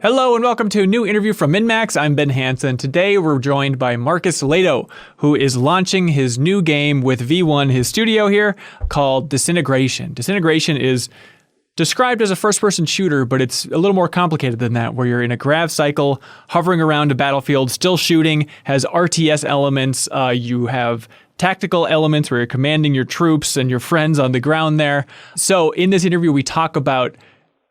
Hello and welcome to a new interview from MinnMax. I'm Ben Hansen. Today we're joined by Marcus Lehto, who is launching his new game with V1, his studio here, called Disintegration. Disintegration is described as a first-person shooter, but it's a little more complicated than that, where you're in a grav cycle, hovering around a battlefield, still shooting, has RTS elements, you have tactical elements where you're commanding your troops and your friends on the ground there. So in this interview, we talk about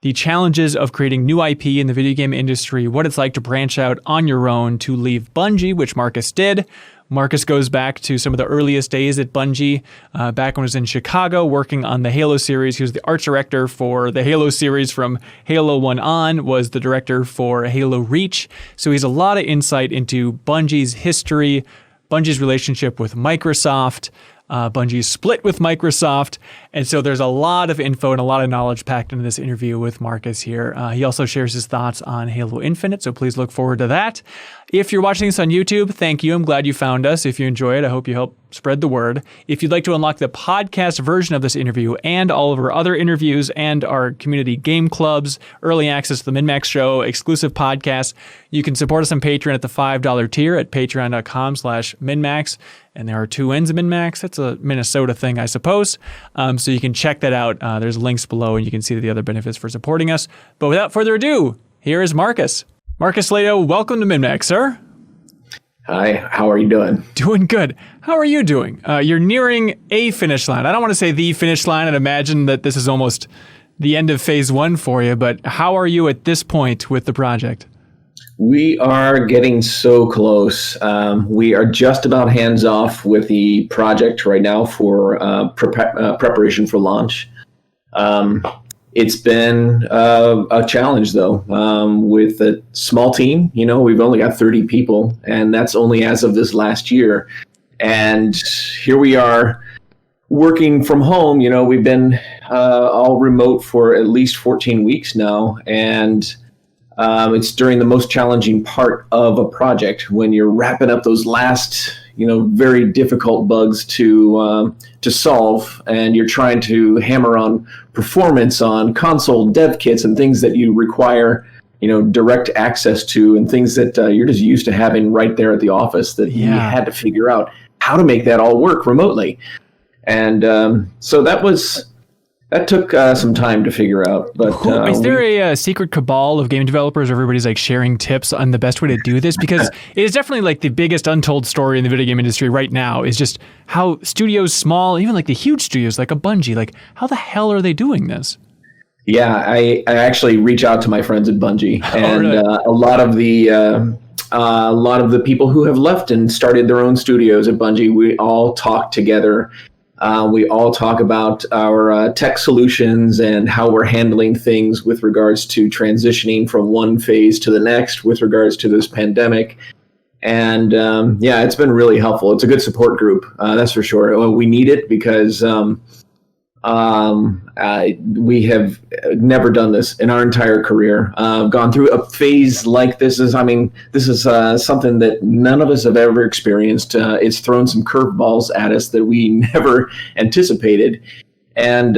the challenges of creating new IP in the video game industry, what it's like to branch out on your own, to leave Bungie, which Marcus did. Marcus goes back to some of the earliest days at Bungie, back when he was in Chicago working on the Halo series. He was the art director for the Halo series from Halo 1 on, was the director for Halo Reach. So he has a lot of insight into Bungie's history, Bungie's relationship with Microsoft, Bungie's split with Microsoft. And so there's a lot of info and a lot of knowledge packed into this interview with Marcus here. He also shares his thoughts on Halo Infinite, so please look forward to that. If you're watching this on YouTube, thank you. I'm glad you found us. If you enjoy it, I hope you help spread the word. If you'd like to unlock the podcast version of this interview and all of our other interviews and our community game clubs, early access to the MinnMax show, exclusive podcasts, you can support us on Patreon at the $5 tier at patreon.com/MinnMax. And there are two ends of MinnMax. That's a Minnesota thing, I suppose. So you can check that out. There's links below, and you can see the other benefits for supporting us. But without further ado, here is Marcus. Marcus Lehto, welcome to MinnMax, sir. Hi, how are you doing? Doing good. How are you doing? You're nearing a finish line. I don't want to say the finish line and imagine that this is almost the end of phase one for you, but how are you at this point with the project? We are getting so close. We are just about hands off with the project right now for preparation for launch. It's been a challenge, though, with a small team. You know, we've only got 30 people, and that's only as of this last year. And here we are working from home. You know, we've been all remote for at least 14 weeks now, and it's during the most challenging part of a project when you're wrapping up those last, very difficult bugs to solve, and you're trying to hammer on performance on console dev kits and things that you require, direct access to, and things that you're just used to having right there at the office that you had to figure out how to make that all work remotely. And so that took some time to figure out. But is there a secret cabal of game developers? Everybody's like sharing tips on the best way to do this, because it is definitely like the biggest untold story in the video game industry right now is just how studios small, even like the huge studios like a Bungie, like how the hell are they doing this? Yeah, I actually reach out to my friends at Bungie, and really? a lot of the people who have left and started their own studios at Bungie, we all talk together. We all talk about our tech solutions and how we're handling things with regards to transitioning from one phase to the next with regards to this pandemic. And it's been really helpful. It's a good support group, that's for sure. We need it because we have never done this in our entire career. Gone through a phase like this. This is something that none of us have ever experienced. It's thrown some curveballs at us that we never anticipated. And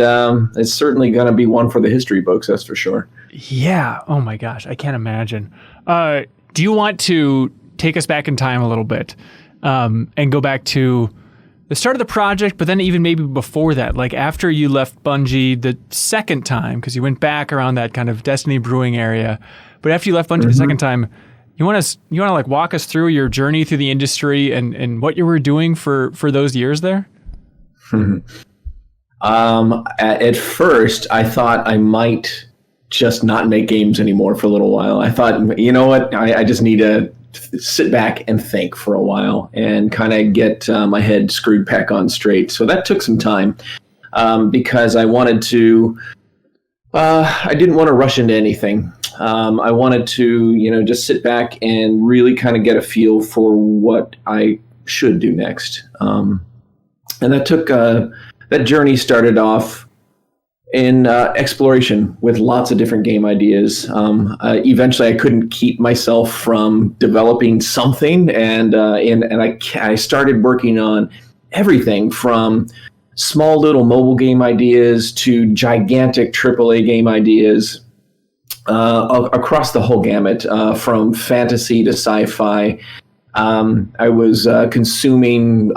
it's certainly going to be one for the history books, that's for sure. Yeah. Oh my gosh. I can't imagine. Do you want to take us back in time a little bit and go back to the start of the project, but then even maybe before that, like after you left Bungie the second time, because you went back around that kind of Destiny brewing area, but after you left Bungie the second time, you want to like walk us through your journey through the industry and what you were doing for those years there? At first, I thought I might just not make games anymore for a little while. I thought, you know what, I just need to sit back and think for a while and kind of get my head screwed back on straight. So that took some time because I wanted to, I didn't want to rush into anything. I wanted to, just sit back and really kind of get a feel for what I should do next. And that took, that journey started off in exploration with lots of different game ideas. Eventually, I couldn't keep myself from developing something, and I started working on everything from small little mobile game ideas to gigantic AAA game ideas. across the whole gamut, from fantasy to sci-fi. I was consuming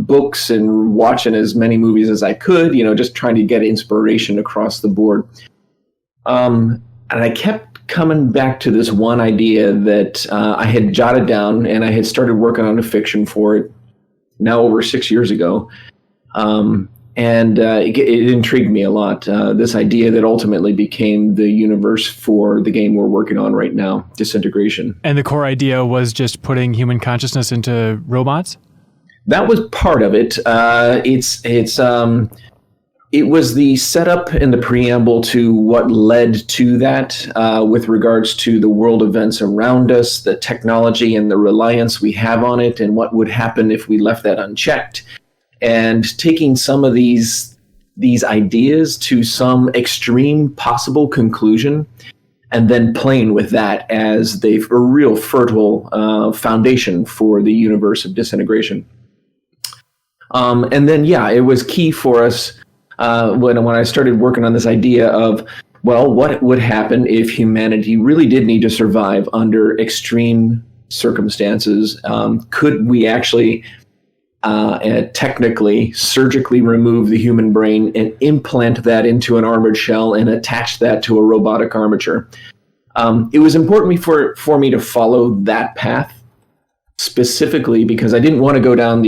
books and watching as many movies as I could, just trying to get inspiration across the board. And I kept coming back to this one idea that I had jotted down, and I had started working on a fiction for it now over 6 years ago. And it intrigued me a lot, this idea that ultimately became the universe for the game we're working on right now, Disintegration. And the core idea was just putting human consciousness into robots? That was part of it. It was the setup and the preamble to what led to that, with regards to the world events around us, the technology and the reliance we have on it, and what would happen if we left that unchecked. And taking some of these ideas to some extreme possible conclusion, and then playing with that as a real fertile foundation for the universe of Disintegration. And then, it was key for us when I started working on this idea of, well, what would happen if humanity really did need to survive under extreme circumstances? Could we actually technically surgically remove the human brain and implant that into an armored shell and attach that to a robotic armature? It was important for me to follow that path specifically because I didn't want to go down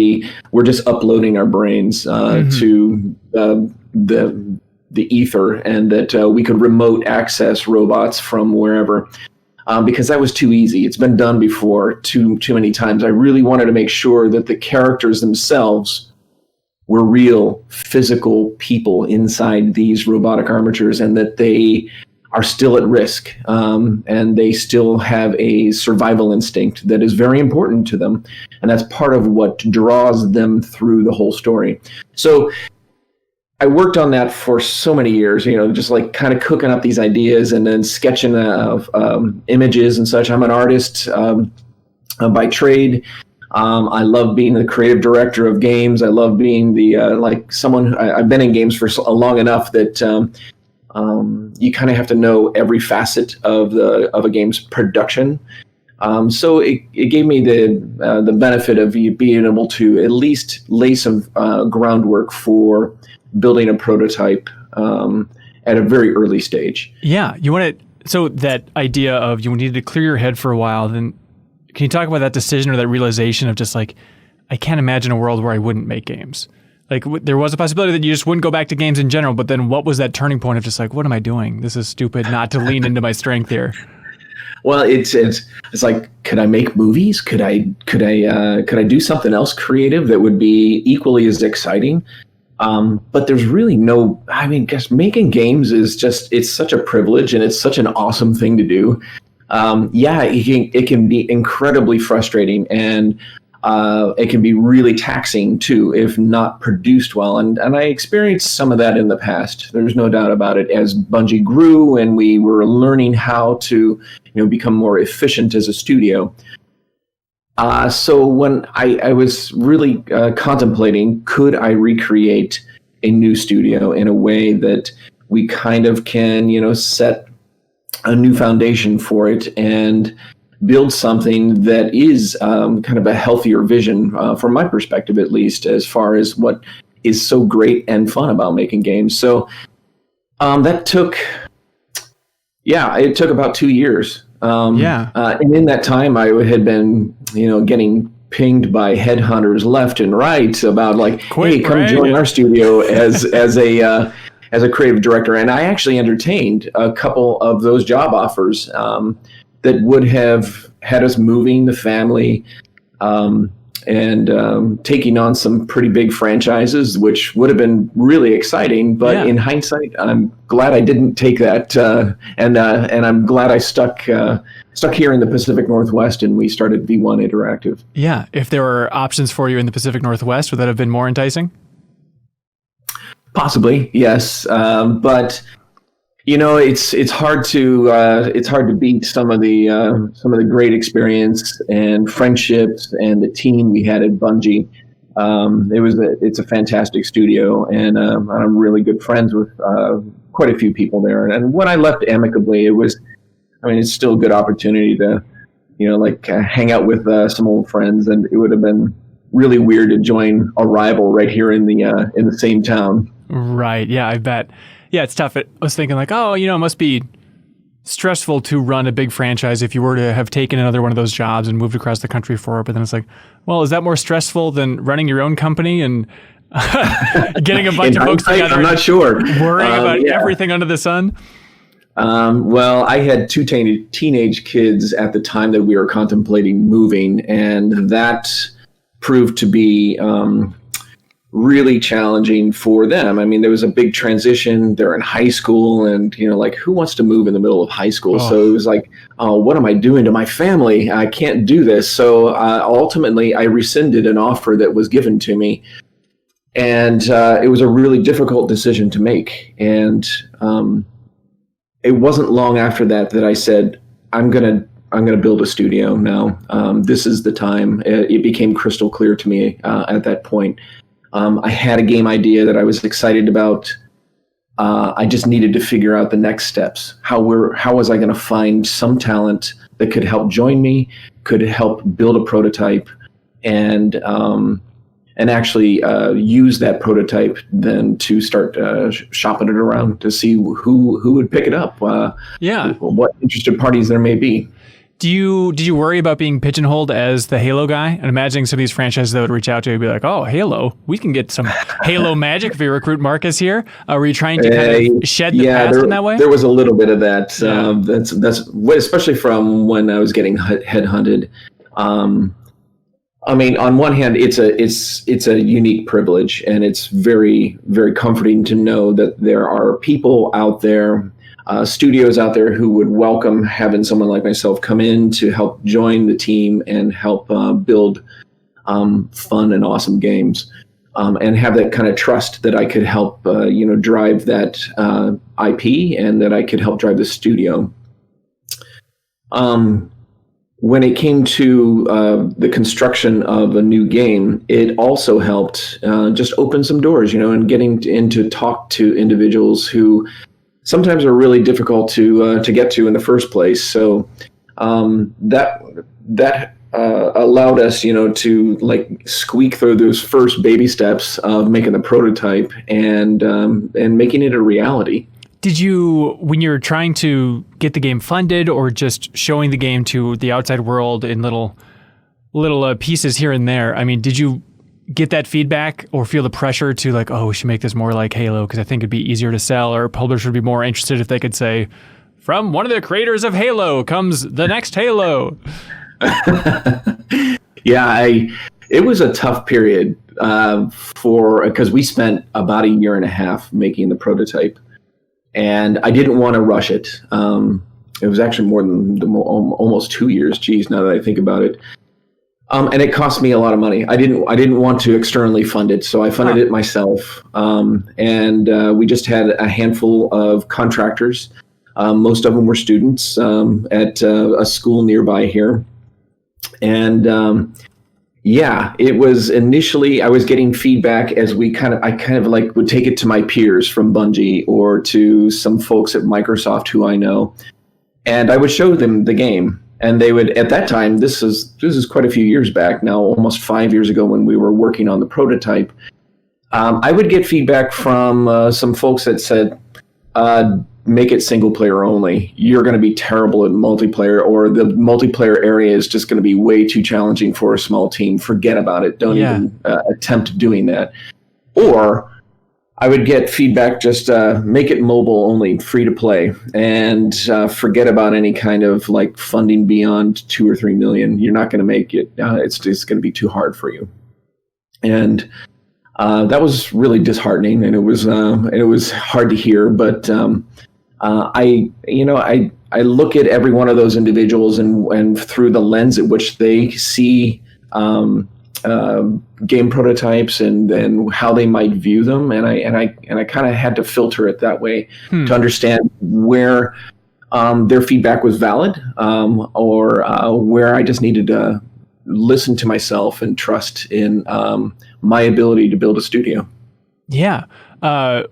we're just uploading our brains to the ether, and that we could remote access robots from wherever. Because that was too easy. It's been done before too many times. I really wanted to make sure that the characters themselves were real physical people inside these robotic armatures, and that they are still at risk, and they still have a survival instinct that is very important to them, and that's part of what draws them through the whole story. So I worked on that for so many years, just like kind of cooking up these ideas and then sketching images and such. I'm an artist by trade. I love being the creative director of games. I love being I've been in games for long enough that you kind of have to know every facet of a game's production. So it gave me the benefit of being able to at least lay some groundwork for building a prototype at a very early stage. Yeah, so that idea of you needed to clear your head for a while, then can you talk about that decision or that realization of just like, I can't imagine a world where I wouldn't make games? Like there was a possibility that you just wouldn't go back to games in general, but then what was that turning point of just like, what am I doing? This is stupid not to lean into my strength here. Well, it's like, could I make movies? Could I do something else creative that would be equally as exciting? But there's really because making games is it's such a privilege and it's such an awesome thing to do. It can be incredibly frustrating, and it can be really taxing too if not produced well. And I experienced some of that in the past. There's no doubt about it. As Bungie grew and we were learning how to, become more efficient as a studio. So when I was really contemplating, could I recreate a new studio in a way that we kind of can, set a new foundation for it and build something that is kind of a healthier vision, from my perspective at least, as far as what is so great and fun about making games. So it took about 2 years. And in that time, I had been, getting pinged by headhunters left and right about hey, come join our studio as a creative director. And I actually entertained a couple of those job offers that would have had us moving the family and taking on some pretty big franchises, which would have been really exciting. But in hindsight, I'm glad I didn't take that, and I'm glad I stuck here in the Pacific Northwest, and we started V1 Interactive. Yeah, if there were options for you in the Pacific Northwest, would that have been more enticing? Possibly, yes, but it's hard to beat some of the great experience and friendships and the team we had at Bungie. It's a fantastic studio, and I'm really good friends with quite a few people there. And when I left amicably, it was I mean, it's still a good opportunity to, hang out with some old friends, and it would have been really weird to join a rival right here in the same town. Right. Yeah, I bet. Yeah, it's tough. I was thinking like, it must be stressful to run a big franchise if you were to have taken another one of those jobs and moved across the country for it. But then it's like, well, is that more stressful than running your own company and getting a bunch of folks together? I'm not sure. Worrying about everything under the sun? Well, I had two teenage kids at the time that we were contemplating moving, and that proved to be really challenging for them. I mean, there was a big transition. They're in high school, and who wants to move in the middle of high school? Oh. So it was like, what am I doing to my family? I can't do this. So ultimately, I rescinded an offer that was given to me, and it was a really difficult decision to make. And it wasn't long after that I said, I'm gonna build a studio now. This is the time. It became crystal clear to me at that point. I had a game idea that I was excited about. I just needed to figure out the next steps. How was I going to find some talent that could help join me, could help build a prototype, and actually use that prototype then to start shopping it around to see who would pick it up. What interested parties there may be. Did you worry about being pigeonholed as the Halo guy? And imagining some of these franchises that would reach out to you and be like, oh, Halo, we can get some Halo magic if we recruit Marcus here. Were you trying to kind of shed the past in that way? There was a little bit of that. Yeah. That's especially from when I was getting headhunted. I mean, on one hand, it's a unique privilege, and it's very, very comforting to know that there are people out there, studios out there who would welcome having someone like myself come in to help join the team and help build fun and awesome games, and have that kind of trust that I could help drive that IP and that I could help drive the studio. When it came to the construction of a new game, it also helped just open some doors, and getting into talk to individuals who sometimes are really difficult to get to in the first place. So that allowed us, to like squeak through those first baby steps of making the prototype and making it a reality. Did you, when you're trying to get the game funded or just showing the game to the outside world in little pieces here and there, I mean, did you get that feedback or feel the pressure to like, oh, we should make this more like Halo because I think it'd be easier to sell, or publishers would be more interested if they could say, from one of the creators of Halo comes the next Halo? Yeah, it was a tough period because we spent about a year and a half making the prototype, and I didn't want to rush it. It was actually more than almost 2 years. Geez, now that I think about it. And it cost me a lot of money. I didn't want to externally fund it, so I funded it myself. And we just had a handful of contractors. Most of them were students at a school nearby here. And it was initially, I was getting feedback as I kind of like would take it to my peers from Bungie or to some folks at Microsoft who I know, and I would show them the game. And they would, at that time, this is quite a few years back now, almost 5 years ago when we were working on the prototype. I would get feedback from some folks that said, make it single player only. You're going to be terrible at multiplayer, or the multiplayer area is just going to be way too challenging for a small team. Forget about it. Don't even attempt doing that. Or I would get feedback, just make it mobile only, free to play, and forget about any kind of like funding beyond 2 or 3 million. You're not going to make it. It's just going to be too hard for you. And that was really disheartening, and it was hard to hear. But I look at every one of those individuals and through the lens at which they see game prototypes and how they might view them, and I kind of had to filter it that way to understand where their feedback was valid, or where I just needed to listen to myself and trust in my ability to build a studio. Yeah. During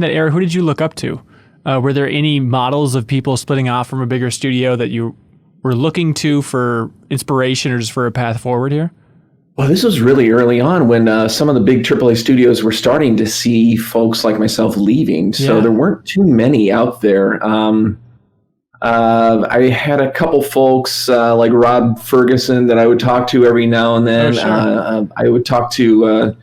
that era, who did you look up to? Were there any models of people splitting off from a bigger studio that you were looking to for inspiration or just for a path forward here? Well, this was really early on when some of the big AAA studios were starting to see folks like myself leaving. So there weren't too many out there. I had a couple folks like Rob Ferguson that I would talk to every now and then. Oh, sure. I would talk to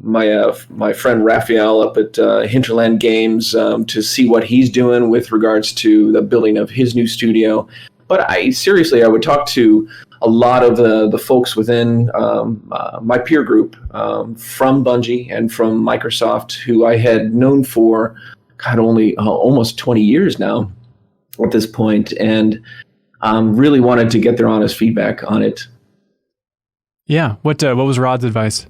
my friend Raphael up at Hinterland Games to see what he's doing with regards to the building of his new studio. But I would talk to a lot of the folks within my peer group from Bungie and from Microsoft, who I had known for only almost 20 years now at this point, and really wanted to get their honest feedback on it. Yeah. What was Rod's advice?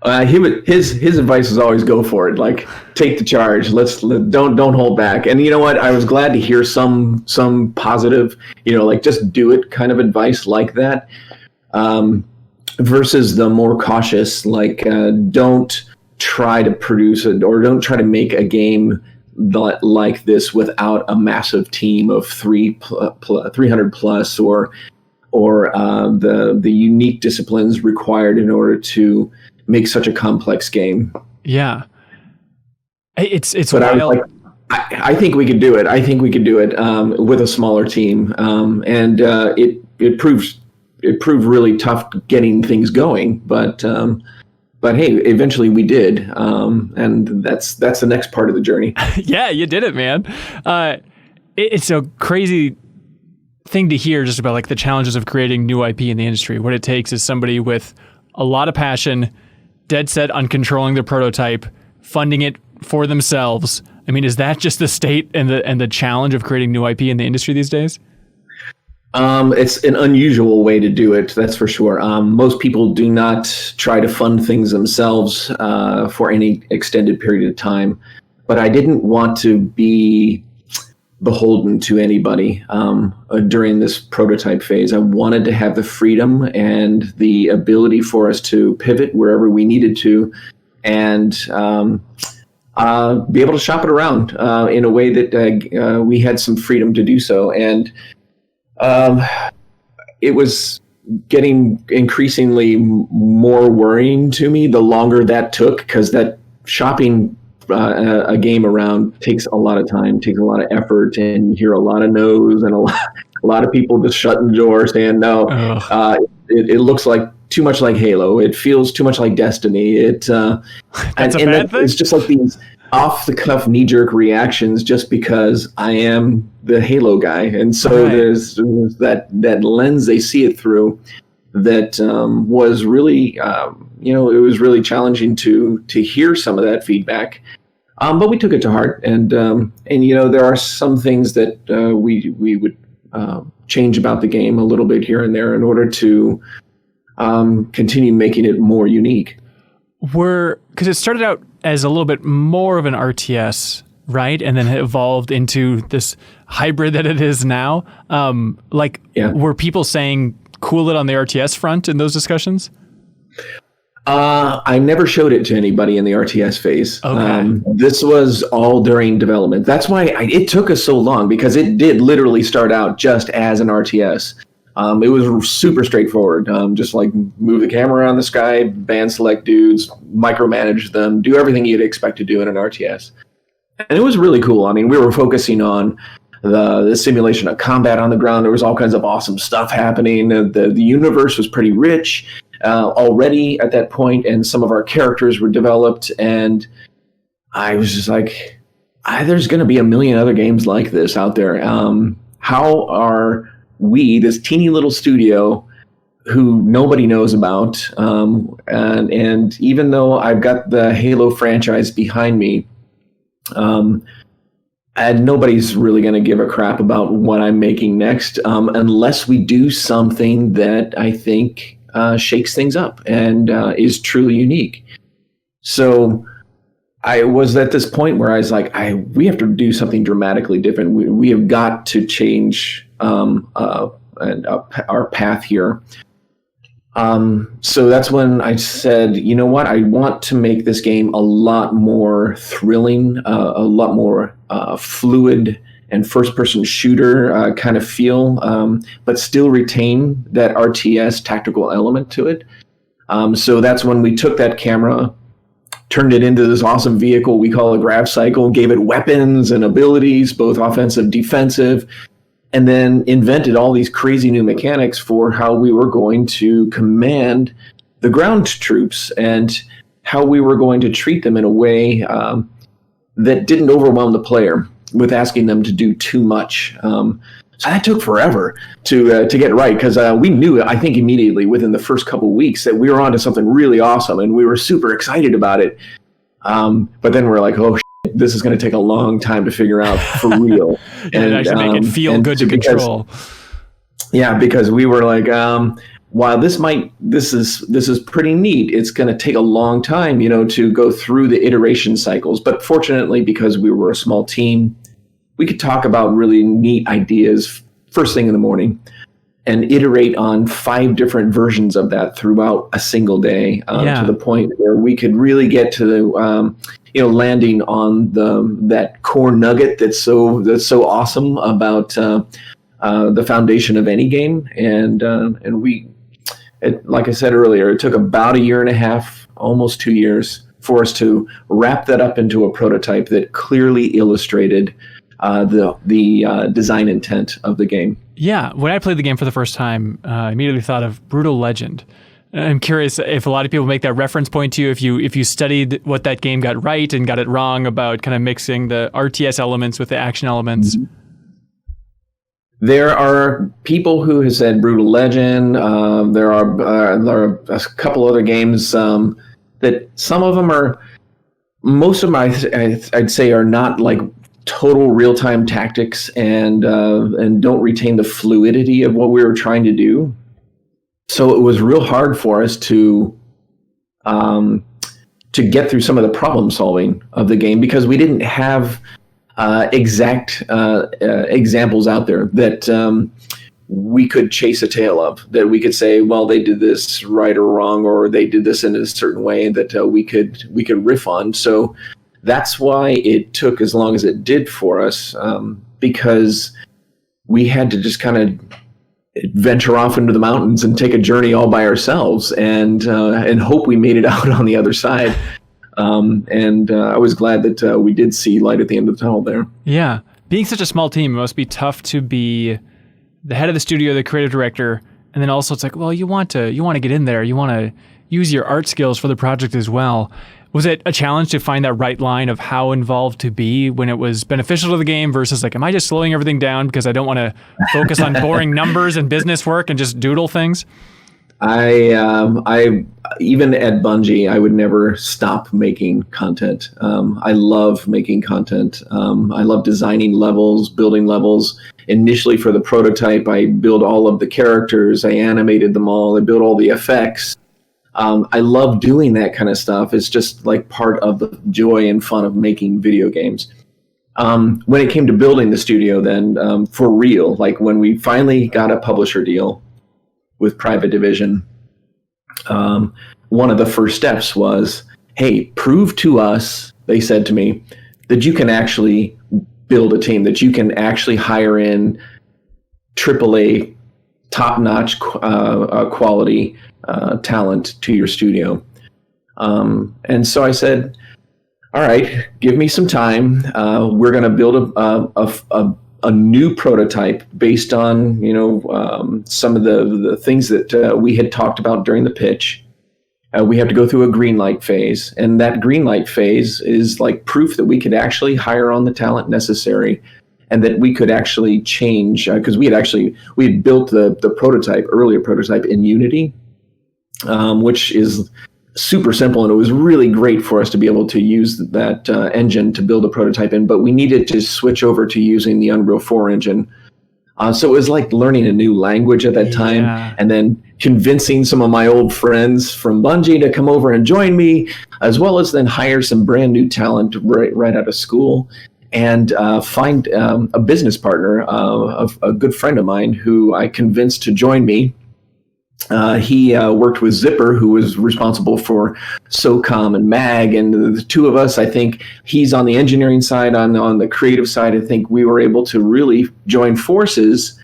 His advice was always go for it. Like, take the charge. Don't hold back. And you know what? I was glad to hear some positive, like just do it kind of advice like that, versus the more cautious, like don't try to produce it or don't try to make a game like this without a massive team of 300 plus or the unique disciplines required in order to make such a complex game. Yeah. It's but wild. I think we could do it. I think we could do it with a smaller team. And it proved really tough getting things going, but hey, eventually we did. And that's the next part of the journey. Yeah, you did it, man. It's a crazy thing to hear just about like the challenges of creating new IP in the industry. What it takes is somebody with a lot of passion, dead set on controlling the prototype, funding it for themselves. I mean, is that just the state and the challenge of creating new IP in the industry these days? It's an unusual way to do it, that's for sure. Most people do not try to fund things themselves for any extended period of time. But I didn't want to be beholden to anybody during this prototype phase. I wanted to have the freedom and the ability for us to pivot wherever we needed to, and be able to shop it around in a way that we had some freedom to do so. And it was getting increasingly more worrying to me the longer that took, because that shopping a game around takes a lot of time, takes a lot of effort, and you hear a lot of no's and a lot of people just shutting the door saying no. It looks like too much like Halo. It feels too much like Destiny. That's a bad thing? It's just like these off-the-cuff knee-jerk reactions just because I am the Halo guy. And so there's that lens they see it through that was really, it was really challenging to hear some of that feedback. But we took it to heart. And there are some things that we would change about the game a little bit here and there in order to continue making it more unique. Because it started out as a little bit more of an RTS, right? And then it evolved into this hybrid that it is now. Were people saying cool it on the RTS front in those discussions? I never showed it to anybody in the RTS phase. Okay. This was all during development. That's why it took us so long, because it did literally start out just as an RTS. It was super straightforward. Just like move the camera around the sky, band select dudes, micromanage them, do everything you'd expect to do in an RTS. And it was really cool. I mean, we were focusing on the simulation of combat on the ground. There was all kinds of awesome stuff happening. The universe was pretty rich already at that point, and some of our characters were developed. And I was just like, there's going to be a million other games like this out there. How are we, this teeny little studio who nobody knows about, and even though I've got the Halo franchise behind me, and nobody's really going to give a crap about what I'm making next, unless we do something that I think shakes things up and is truly unique. So I was at this point where I was like, we have to do something dramatically different. We have got to change our path here. So that's when I said, you know what, I want to make this game a lot more thrilling, a lot more fluid and first-person shooter kind of feel, but still retain that RTS tactical element to it. So that's when we took that camera, turned it into this awesome vehicle we call a grav cycle, gave it weapons and abilities, both offensive, defensive, and then invented all these crazy new mechanics for how we were going to command the ground troops and how we were going to treat them in a way that didn't overwhelm the player with asking them to do too much. So that took forever to get right, because we knew, I think immediately within the first couple of weeks, that we were onto something really awesome, and we were super excited about it. But then we're like, oh, this is going to take a long time to figure out for real. And actually make it feel good to control. Because we were like, while this is pretty neat, it's going to take a long time, to go through the iteration cycles. But fortunately, because we were a small team, we could talk about really neat ideas first thing in the morning and iterate on 5 different versions of that throughout a single day, to the point where we could really get to the landing on that core nugget that's so awesome about the foundation of any game. And like I said earlier, it took about 1.5 years, almost 2 years, for us to wrap that up into a prototype that clearly illustrated the design intent of the game. Yeah, when I played the game for the first time, I immediately thought of Brutal Legend. I'm curious if a lot of people make that reference point to you, if you studied what that game got right and got it wrong about kind of mixing the RTS elements with the action elements. Mm-hmm. There are people who have said Brutal Legend. There are a couple other games that some of them are, most of them I'd say are not like total real-time tactics and don't retain the fluidity of what we were trying to do. So it was real hard for us to get through some of the problem solving of the game, because we didn't have exact examples out there that we could chase a tail of, that we could say, well, they did this right or wrong, or they did this in a certain way that we could riff on. So that's why it took as long as it did for us, because we had to just kind of venture off into the mountains and take a journey all by ourselves and hope we made it out on the other side. I was glad that we did see light at the end of the tunnel there. Yeah. Being such a small team, it must be tough to be the head of the studio, the creative director, and then also it's like, well, you want to get in there. You want to use your art skills for the project as well. Was it a challenge to find that right line of how involved to be when it was beneficial to the game versus like, am I just slowing everything down because I don't want to focus on boring numbers and business work and just doodle things? I even at Bungie, I would never stop making content. I love making content. I love designing levels, building levels. Initially for the prototype, I built all of the characters. I animated them all. I built all the effects. I love doing that kind of stuff. It's just like part of the joy and fun of making video games. When it came to building the studio then, for real, like when we finally got a publisher deal with Private Division, one of the first steps was, hey, prove to us, they said to me, that you can actually build a team, that you can actually hire in AAA top-notch quality talent to your studio. And so I said, all right, give me some time. We're going to build a new prototype based on, some of the things that we had talked about during the pitch. We have to go through a green light phase, and that green light phase is like proof that we could actually hire on the talent necessary, and that we could actually change, because we had built the earlier prototype in Unity, which is super simple, and it was really great for us to be able to use that engine to build a prototype in, but we needed to switch over to using the Unreal 4 engine. So it was like learning a new language at that time, and then convincing some of my old friends from Bungie to come over and join me, as well as then hire some brand new talent right out of school, and find a business partner, a good friend of mine who I convinced to join me. He worked with Zipper, who was responsible for SOCOM and MAG, and the two of us, I think he's on the engineering side, on the creative side. I think we were able to really join forces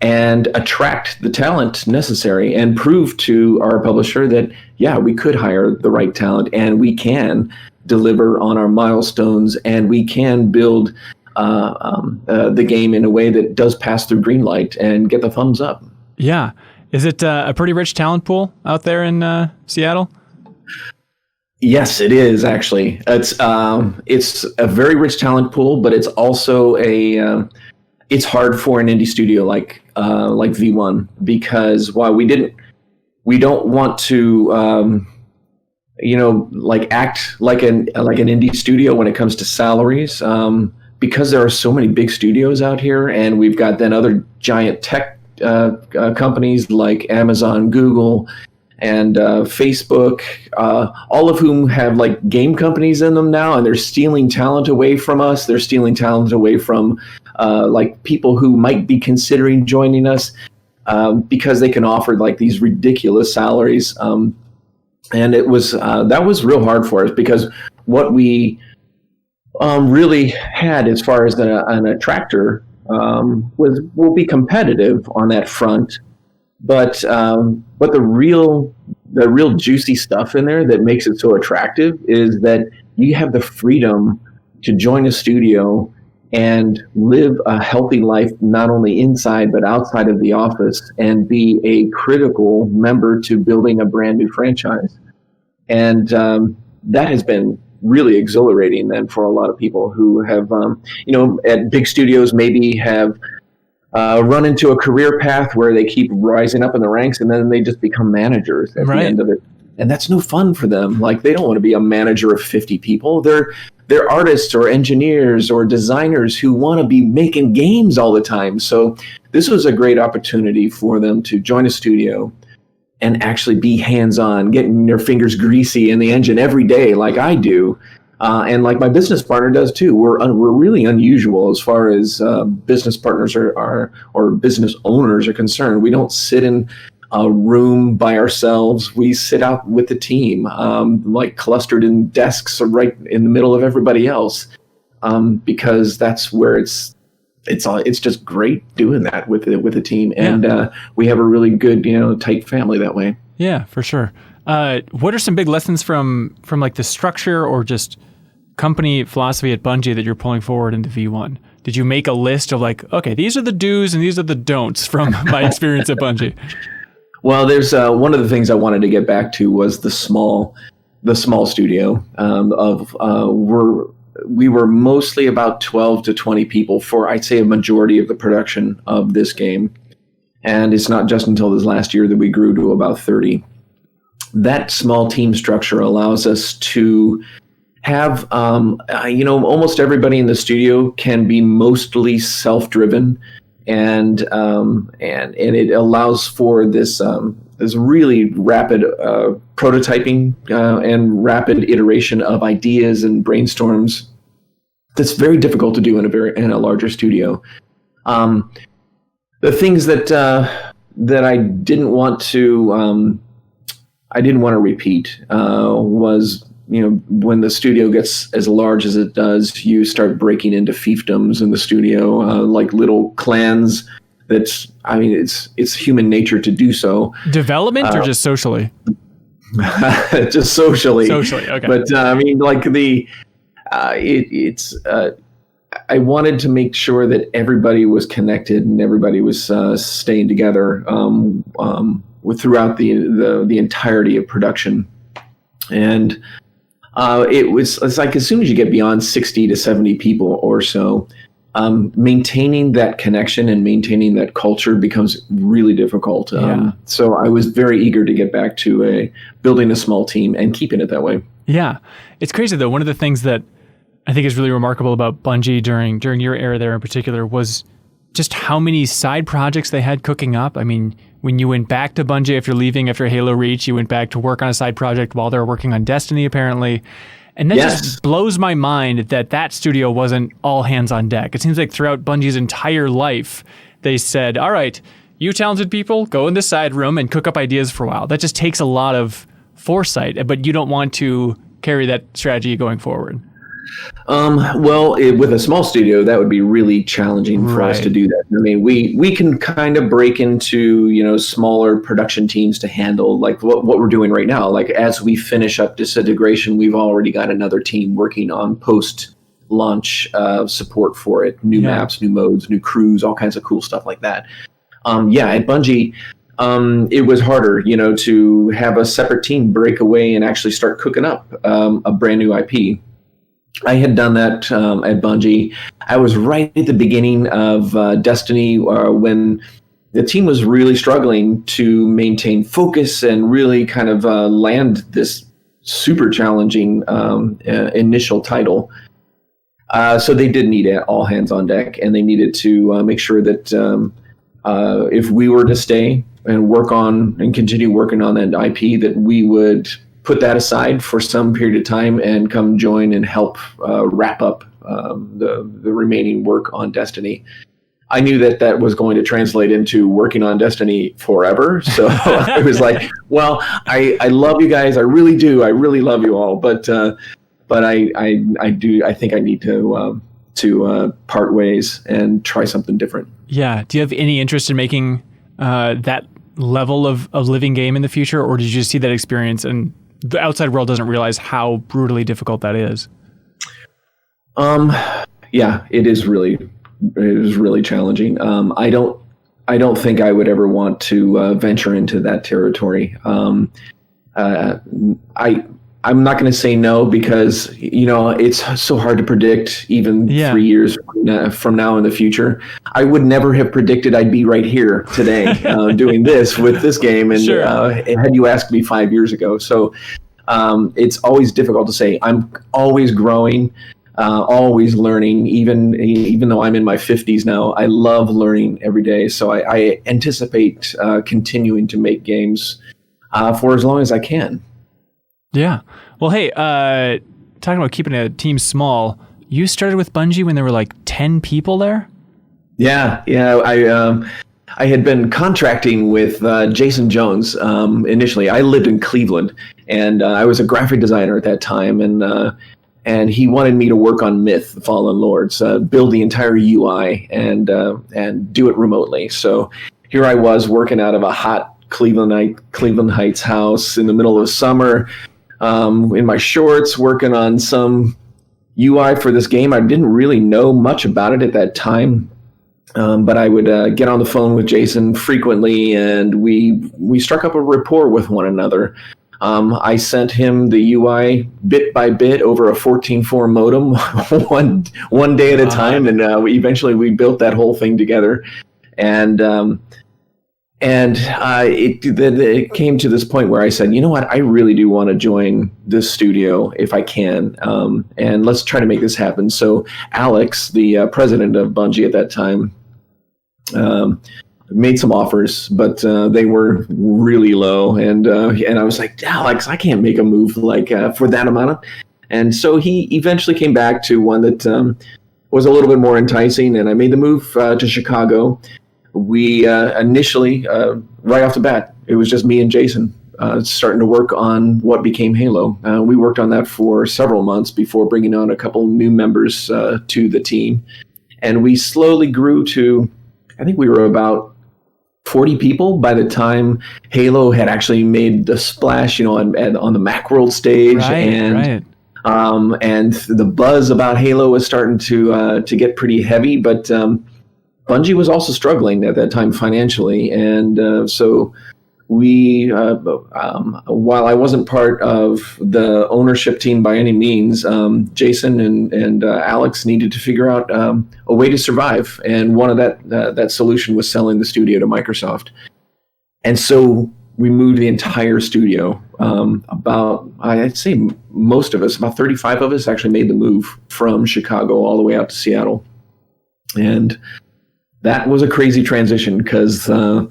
and attract the talent necessary and prove to our publisher that, yeah, we could hire the right talent and we can deliver on our milestones and we can build the game in a way that does pass through green light and get the thumbs up. Yeah. Is it a pretty rich talent pool out there in Seattle? Yes, it is actually. It's a very rich talent pool, but it's also it's hard for an indie studio like V1, because while we don't want to act like an indie studio when it comes to salaries, because there are so many big studios out here, and we've got then other giant tech companies like Amazon, Google, and Facebook, all of whom have like game companies in them now, and they're stealing talent away from us. They're stealing talent away from like people who might be considering joining us because they can offer like these ridiculous salaries. And it was that was real hard for us, because what we really had as far as an attractor will be competitive on that front, but the real juicy stuff in there that makes it so attractive is that you have the freedom to join a studio and live a healthy life, not only inside but outside of the office, and be a critical member to building a brand new franchise. And that has been really exhilarating then for a lot of people who have, at big studios maybe have run into a career path where they keep rising up in the ranks and then they just become managers at the end of it. And that's no fun for them. Like, they don't want to be a manager of 50 people. They're artists or engineers or designers who want to be making games all the time. So this was a great opportunity for them to join a studio and actually be hands-on, getting their fingers greasy in the engine every day, like I do, and like my business partner does too. We're really unusual as far as business partners or business owners are concerned. We don't sit in a room by ourselves. We sit out with the team, like clustered in desks right in the middle of everybody else, because that's where it's just great doing that with the team. And we have a really good, tight family that way. Yeah, for sure. What are some big lessons from like the structure or just company philosophy at Bungie that you're pulling forward into V1? Did you make a list of like, okay, these are the do's and these are the don'ts from my experience at Bungie? Well, there's one of the things I wanted to get back to was the small studio we were mostly about 12 to 20 people for, I'd say, a majority of the production of this game. And it's not just until this last year that we grew to about 30. That small team structure allows us to have, almost everybody in the studio can be mostly self-driven, and it allows for this really rapid prototyping and rapid iteration of ideas and brainstorms. That's very difficult to do in a larger studio. The things that I didn't want to repeat was, when the studio gets as large as it does, you start breaking into fiefdoms in the studio, like little clans. It's human nature to do so. Development or just socially? Just socially. Socially, okay. But I wanted to make sure that everybody was connected and everybody was staying together throughout the entirety of production. And it's like, as soon as you get beyond 60 to 70 people or so, maintaining that connection and maintaining that culture becomes really difficult. So I was very eager to get back to building a small team and keeping it that way. Yeah. It's crazy though. One of the things that I think is really remarkable about Bungie during your era there in particular was just how many side projects they had cooking up. I mean, when you went back to Bungie after Halo Reach, you went back to work on a side project while they were working on Destiny, apparently. And that just blows my mind that studio wasn't all hands on deck. It seems like throughout Bungie's entire life, they said, all right, you talented people go in the side room and cook up ideas for a while. That just takes a lot of foresight, but you don't want to carry that strategy going forward. With a small studio, that would be really challenging for us to do that. I mean, we can kind of break into, smaller production teams to handle like what we're doing right now. Like as we finish up Disintegration, we've already got another team working on post-launch support for it. New maps, new modes, new crews, all kinds of cool stuff like that. At Bungie, it was harder, to have a separate team break away and actually start cooking up a brand new IP. I had done that at Bungie. I was right at the beginning of Destiny when the team was really struggling to maintain focus and really kind of land this super challenging initial title. So they did need all hands on deck, and they needed to make sure that if we were to stay and work on and continue working on that IP, that we would put that aside for some period of time and come join and help wrap up the remaining work on Destiny. I knew that was going to translate into working on Destiny forever. So I was like, well, I love you guys. I really do. I really love you all. But I think I need to part ways and try something different. Yeah. Do you have any interest in making that level of living game in the future, or did you just see that experience and the outside world doesn't realize how brutally difficult that is? It is really challenging. I don't think I would ever want to venture into that territory. I'm not going to say no because, it's so hard to predict even 3 years from now in the future. I would never have predicted I'd be right here today doing this with this game. And had you asked me 5 years ago. So it's always difficult to say. I'm always growing, always learning, even though I'm in my 50s now. I love learning every day. So I anticipate continuing to make games for as long as I can. Yeah. Well, hey, talking about keeping a team small, you started with Bungie when there were like 10 people there? Yeah. I had been contracting with Jason Jones initially. I lived in Cleveland, and I was a graphic designer at that time, and he wanted me to work on Myth, the Fallen Lords, build the entire UI and do it remotely. So here I was working out of a hot Cleveland Heights house in the middle of summer, in my shorts, working on some UI for this game. I didn't really know much about it at that time, but I would get on the phone with Jason frequently, and we struck up a rapport with one another. I sent him the UI bit by bit over a 14.4 modem, one day at a time, and eventually we built that whole thing together. And it came to this point where I said, you know what, I really do want to join this studio if I can, and let's try to make this happen. So Alex, the president of Bungie at that time, made some offers, but they were really low. And I was like, Alex, I can't make a move like for that amount. And so he eventually came back to one that was a little bit more enticing, and I made the move to Chicago. We initially, right off the bat, it was just me and Jason starting to work on what became Halo. We worked on that for several months before bringing on a couple new members to the team. And we slowly grew to, I think we were about 40 people by the time Halo had actually made the splash, on the Macworld stage. And the buzz about Halo was starting to get pretty heavy, but Bungie was also struggling at that time financially, and so we, while I wasn't part of the ownership team by any means, Jason and Alex needed to figure out a way to survive, and one of that solution was selling the studio to Microsoft, and so we moved the entire studio. I'd say most of us, about 35 of us, actually made the move from Chicago all the way out to Seattle, and that was a crazy transition because, of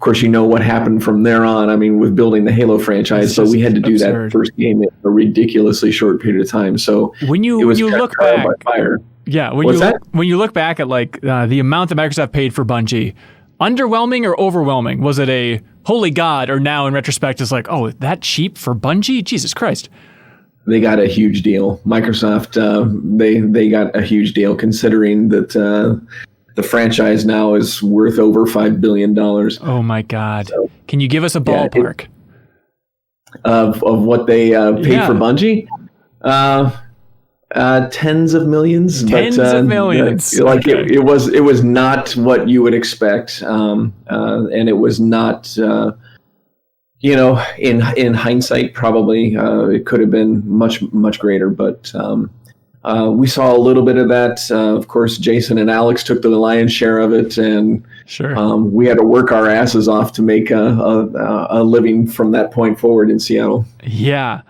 course, what happened from there on. I mean, with building the Halo franchise, so we had to do that first game in a ridiculously short period of time. So when you look back, when you look back at like the amount that Microsoft paid for Bungie, underwhelming or overwhelming? Was it a holy God, or now in retrospect it's like, oh, that cheap for Bungie? Jesus Christ. They got a huge deal. Microsoft, they got a huge deal considering that the franchise now is worth over $5 billion. Oh my God. So, can you give us a ballpark? Of what they paid for Bungie? Tens of millions. Tens of millions. Like okay. it was not what you would expect, and it was not. In hindsight, probably it could have been much greater. But we saw a little bit of that. Of course, Jason and Alex took the lion's share of it, and sure, we had to work our asses off to make a living from that point forward in Seattle. Yeah.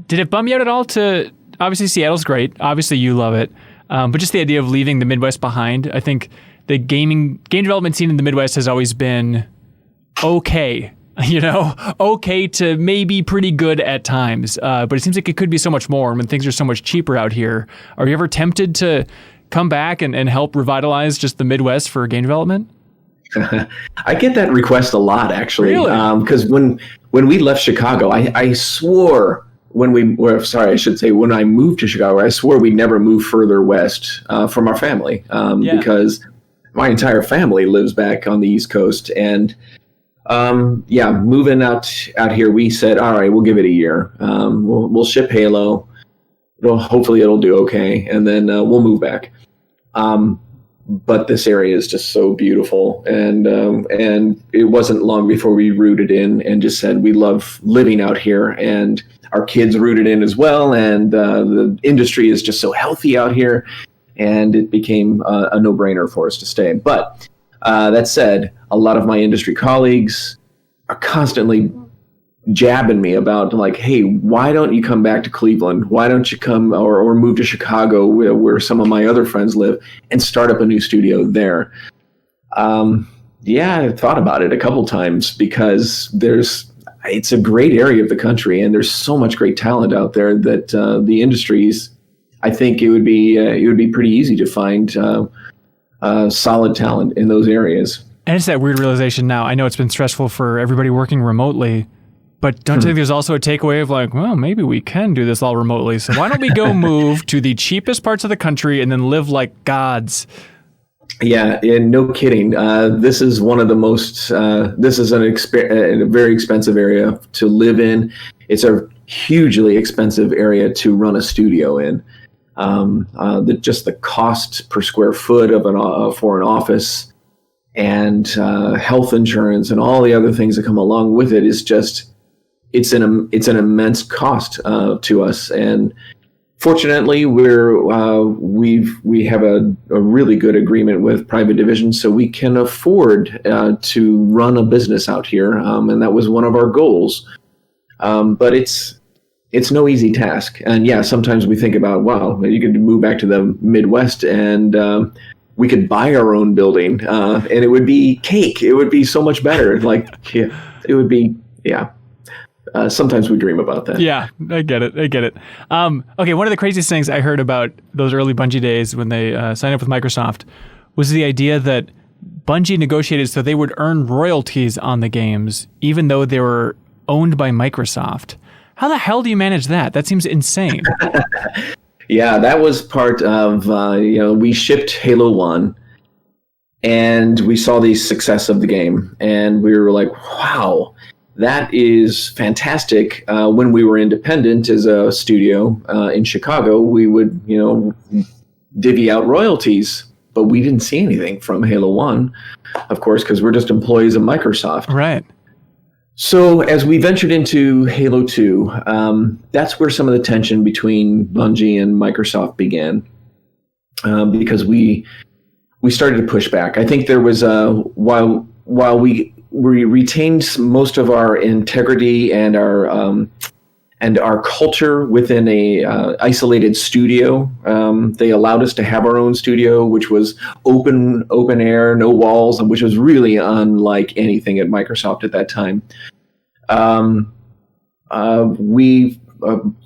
Did it bum you out at all to? Obviously, Seattle's great. Obviously, you love it. But just the idea of leaving the Midwest behind, I think the game development scene in the Midwest has always been okay. Okay to maybe pretty good at times. But it seems like it could be so much more when things are so much cheaper out here. Are you ever tempted to come back and help revitalize just the Midwest for game development? I get that request a lot, actually. Really? Because when we left Chicago, I swore... when I moved to Chicago, I swore we'd never move further west from our family because my entire family lives back on the East Coast. And moving out here, we said, all right, we'll give it a year. We'll ship Halo. Hopefully it'll do okay. And then we'll move back. But this area is just so beautiful. And it wasn't long before we rooted in and just said, we love living out here. And our kids rooted in as well, and the industry is just so healthy out here, and it became a no-brainer for us to stay. But that said, a lot of my industry colleagues are constantly jabbing me about like, hey, why don't you come back to Cleveland? Why don't you come or move to Chicago where some of my other friends live and start up a new studio there? I thought about it a couple times because it's a great area of the country, and there's so much great talent out there that the industries, I think it would be pretty easy to find solid talent in those areas. And it's that weird realization now. I know it's been stressful for everybody working remotely, but don't you think there's also a takeaway of like, well, maybe we can do this all remotely. So why don't we go move to the cheapest parts of the country and then live like gods? Yeah, and no kidding. This is one of the most. This is a very expensive area to live in. It's a hugely expensive area to run a studio in. Just the cost per square foot of for an office, and health insurance, and all the other things that come along with it is just. It's an immense cost to us, and. Fortunately, we have a really good agreement with private division, so we can afford to run a business out here, and that was one of our goals. But it's no easy task, and sometimes we think about, wow, you could move back to the Midwest and we could buy our own building, and it would be cake. It would be so much better. It would be. Sometimes we dream about that. Yeah, I get it. Okay, one of the craziest things I heard about those early Bungie days when they signed up with Microsoft was the idea that Bungie negotiated so they would earn royalties on the games, even though they were owned by Microsoft. How the hell do you manage that? That seems insane. Yeah, that was part of, we shipped Halo 1, and we saw the success of the game, and we were like, wow. That is fantastic. When we were independent as a studio in Chicago, we would, divvy out royalties, but we didn't see anything from Halo 1, of course, because we're just employees of Microsoft. Right. So as we ventured into Halo 2, that's where some of the tension between Bungie and Microsoft began, because we started to push back. I think there was while we retained most of our integrity and our culture within a isolated studio. They allowed us to have our own studio, which was open air, no walls, which was really unlike anything at Microsoft at that time. We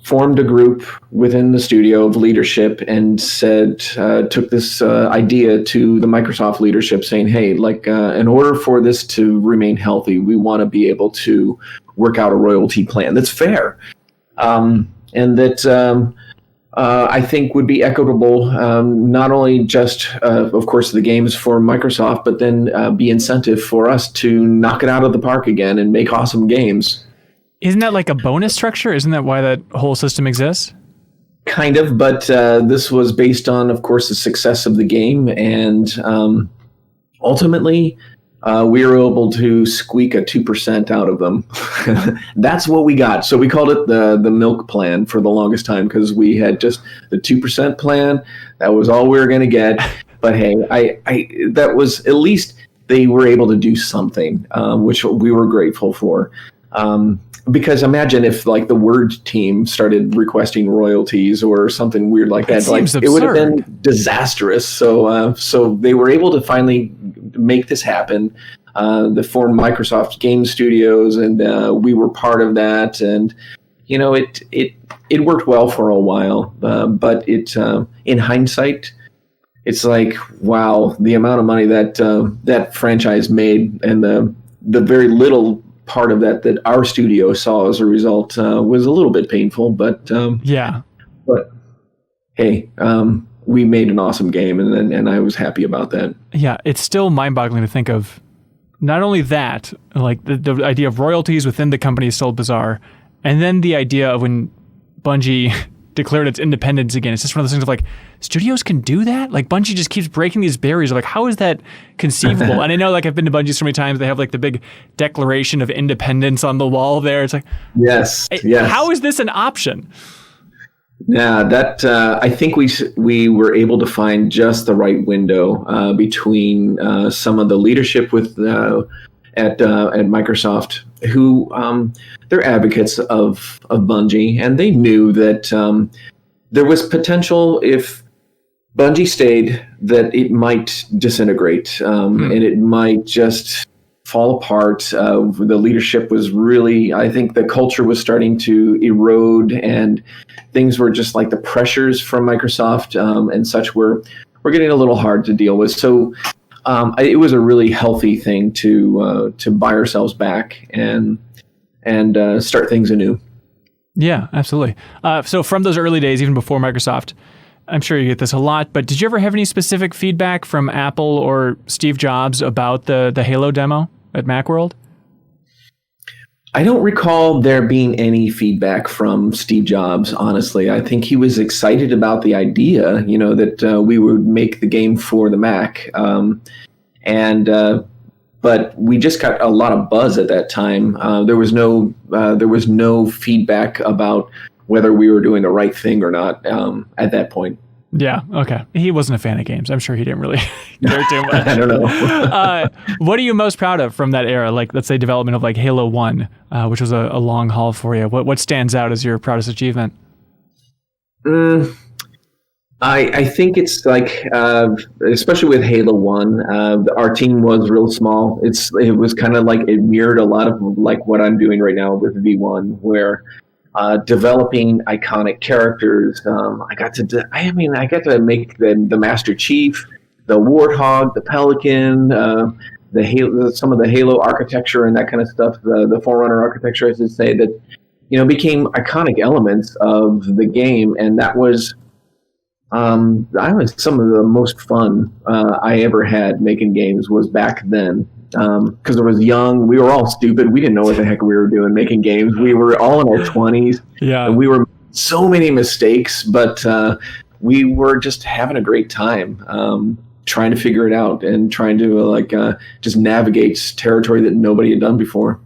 formed a group within the studio of leadership and took this idea to the Microsoft leadership saying, hey, in order for this to remain healthy, we want to be able to work out a royalty plan that's fair. And that I think would be equitable, not only just, of course, the games for Microsoft, but then be incentive for us to knock it out of the park again and make awesome games. Isn't that like a bonus structure? Isn't that why that whole system exists? Kind of, but this was based on, of course, the success of the game. And ultimately, we were able to squeak a 2% out of them. That's what we got. So we called it the milk plan for the longest time because we had just the 2% plan. That was all we were going to get. But hey, that was at least they were able to do something, which we were grateful for. Because imagine if like the Word team started requesting royalties or something weird like that. It would have been disastrous. So they were able to finally make this happen. They formed Microsoft Game Studios, and we were part of that. And it worked well for a while. But in hindsight, it's like, wow, the amount of money that franchise made and the very little part of that our studio saw as a result was a little bit painful, but hey, we made an awesome game, and I was happy about that. Yeah, it's still mind-boggling to think of. Not only that, like the idea of royalties within the company is still bizarre, and then the idea of when Bungie declared its independence again. It's just one of those things of like, studios can do that? Like Bungie just keeps breaking these barriers. Like, how is that conceivable? And I know, like, I've been to Bungie so many times, they have like the big declaration of independence on the wall there. It's like, yes. How is this an option? Yeah, that I think we were able to find just the right window between some of the leadership at Microsoft, who they're advocates of Bungie, and they knew that there was potential if Bungie stayed that it might disintegrate and it might just fall apart. The leadership was really, I think the culture was starting to erode, and things were just like the pressures from Microsoft and such were getting a little hard to deal with. So it was a really healthy thing to buy ourselves back and start things anew. Yeah, absolutely. So from those early days, even before Microsoft, I'm sure you get this a lot, but did you ever have any specific feedback from Apple or Steve Jobs about the Halo demo at Macworld? I don't recall there being any feedback from Steve Jobs, honestly. I think he was excited about the idea, that we would make the game for the Mac. But we just got a lot of buzz at that time. There was no feedback about whether we were doing the right thing or not at that point. Yeah, okay. He wasn't a fan of games. I'm sure he didn't really care too much. I don't know. What are you most proud of from that era? Like, let's say development of like Halo 1, which was a long haul for you. What stands out as your proudest achievement? I think it's like, especially with Halo 1, our team was real small. It was kind of like, it mirrored a lot of like what I'm doing right now with V1, where developing iconic characters. I got to make the Master Chief, the Warthog, the Pelican, some of the Halo architecture and that kind of stuff, the Forerunner architecture, I should say, that became iconic elements of the game, and that was some of the most fun I ever had making games was back then. Because I was young, we were all stupid. We didn't know what the heck we were doing making games. We were all in our 20s. Yeah. And we were so many mistakes, but we were just having a great time trying to figure it out and trying to just navigate territory that nobody had done before.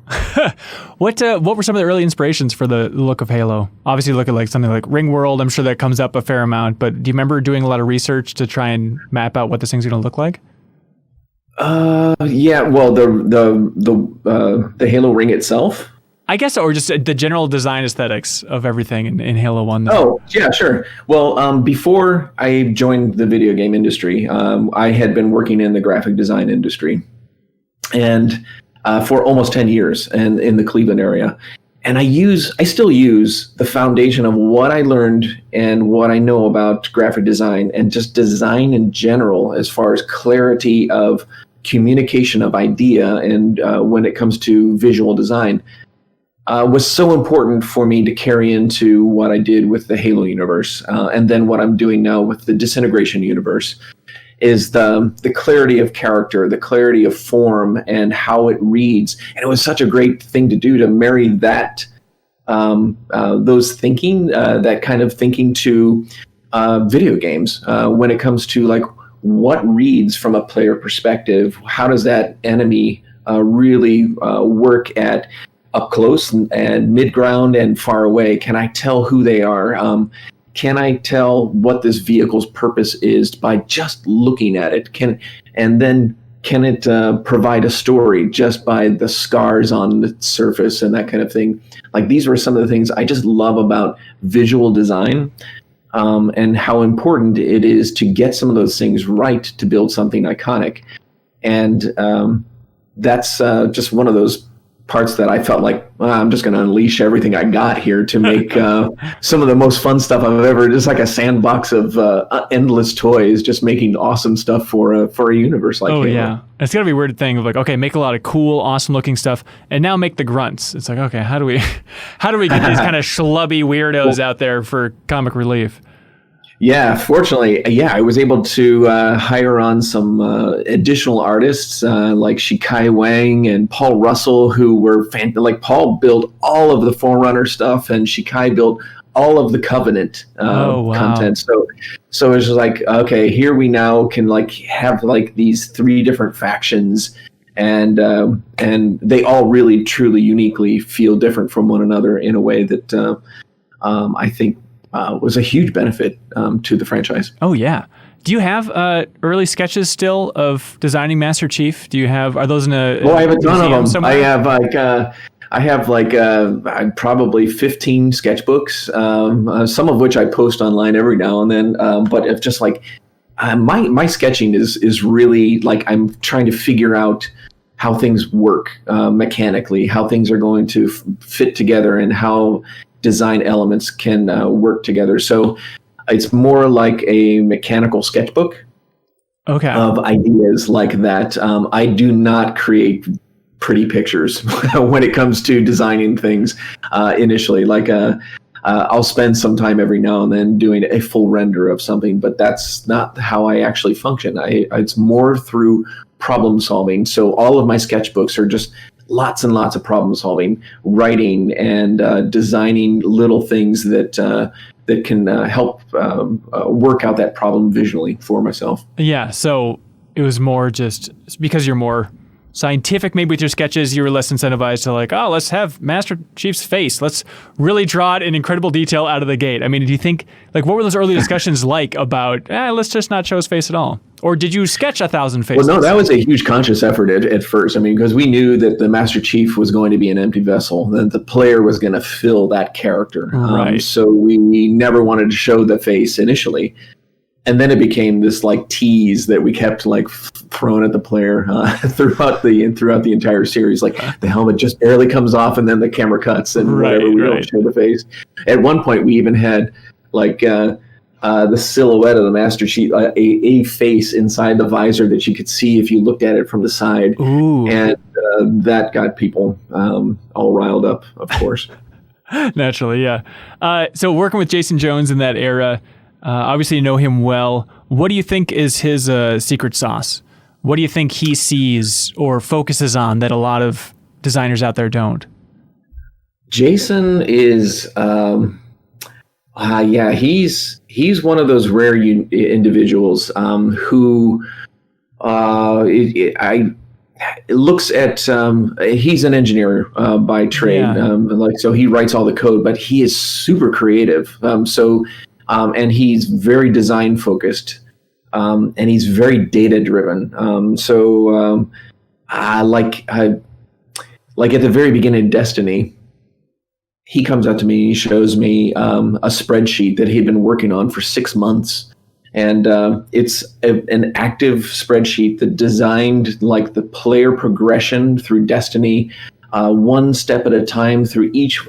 What were some of the early inspirations for the look of Halo? Obviously, look at like something like Ringworld. I'm sure that comes up a fair amount. But do you remember doing a lot of research to try and map out what this thing's going to look like? Yeah. Well, the Halo ring itself, I guess, or just the general design aesthetics of everything in Halo 1. Oh, yeah, sure. Well, before I joined the video game industry, I had been working in the graphic design industry, and for almost 10 years, and in the Cleveland area. and I still use the foundation of what I learned and what I know about graphic design and just design in general, as far as clarity of communication of idea and when it comes to visual design, was so important for me to carry into what I did with the Halo universe, and then what I'm doing now with the Disintegration universe, is the clarity of character, the clarity of form, and how it reads. And it was such a great thing to do, to marry that those thinking, that kind of thinking, to video games, when it comes to like what reads from a player perspective. How does that enemy really work at up close and mid ground and far away? Can I tell who they are? Can I tell what this vehicle's purpose is by just looking at it? Can it provide a story just by the scars on the surface and that kind of thing? Like, these were some of the things I just love about visual design, and how important it is to get some of those things right to build something iconic. And that's just one of those parts that I felt like, well, I'm just going to unleash everything I got here to make some of the most fun stuff I've ever, just like a sandbox of endless toys, just making awesome stuff for a universe like Halo. Yeah. It's got to be a weird thing of like, okay, make a lot of cool, awesome looking stuff, and now make the grunts. It's like, okay, how do we get these kind of schlubby weirdos out there for comic relief? Yeah, fortunately, I was able to hire on some additional artists like Shikai Wang and Paul Russell, who were like, Paul built all of the Forerunner stuff, and Shikai built all of the Covenant content. So it's just like, okay, here we now can like have like these 3 different factions, and they all really, truly, uniquely feel different from one another in a way that I think was a huge benefit to the franchise. Oh yeah. Do you have early sketches still of designing Master Chief? Are those in a? Well, I have a ton of them. Somewhere? I have probably 15 sketchbooks, some of which I post online every now and then. But if just like my sketching is really like, I'm trying to figure out how things work mechanically, how things are going to fit together, and how design elements can work together. So it's more like a mechanical sketchbook of ideas like that. I do not create pretty pictures when it comes to designing things initially. Like I'll spend some time every now and then doing a full render of something, but that's not how I actually function. It's more through problem solving. So all of my sketchbooks are just lots and lots of problem solving, writing, and designing little things that can help work out that problem visually for myself. Yeah, so it was more just because you're more scientific maybe with your sketches, you were less incentivized to like, oh, let's have Master Chief's face. Let's really draw it in incredible detail out of the gate. I mean, do you think, like, what were those early discussions like about, let's just not show his face at all? Or did you sketch 1,000 faces? Well, no, that was a huge conscious effort at first. I mean, because we knew that the Master Chief was going to be an empty vessel, that the player was going to fill that character. Right. So we never wanted to show the face initially. And then it became this like tease that we kept like throwing at the player throughout the entire series. Like the helmet just barely comes off, and then the camera cuts, and we don't show the face. At one point, we even had like the silhouette of the Master Chief, a face inside the visor that you could see if you looked at it from the side. Ooh. And that got people all riled up, of course. Naturally, yeah. So working with Jason Jones in that era. Obviously, you know him well. What do you think is his secret sauce? What do you think he sees or focuses on that a lot of designers out there don't? Jason is, he's one of those rare individuals who looks at. He's an engineer by trade, so he writes all the code, but he is super creative. And he's very design focused, and he's very data driven. Like at the very beginning of Destiny, he comes up to me, he shows me a spreadsheet that he'd been working on for 6 months. And it's an active spreadsheet that designed like the player progression through Destiny, one step at a time through each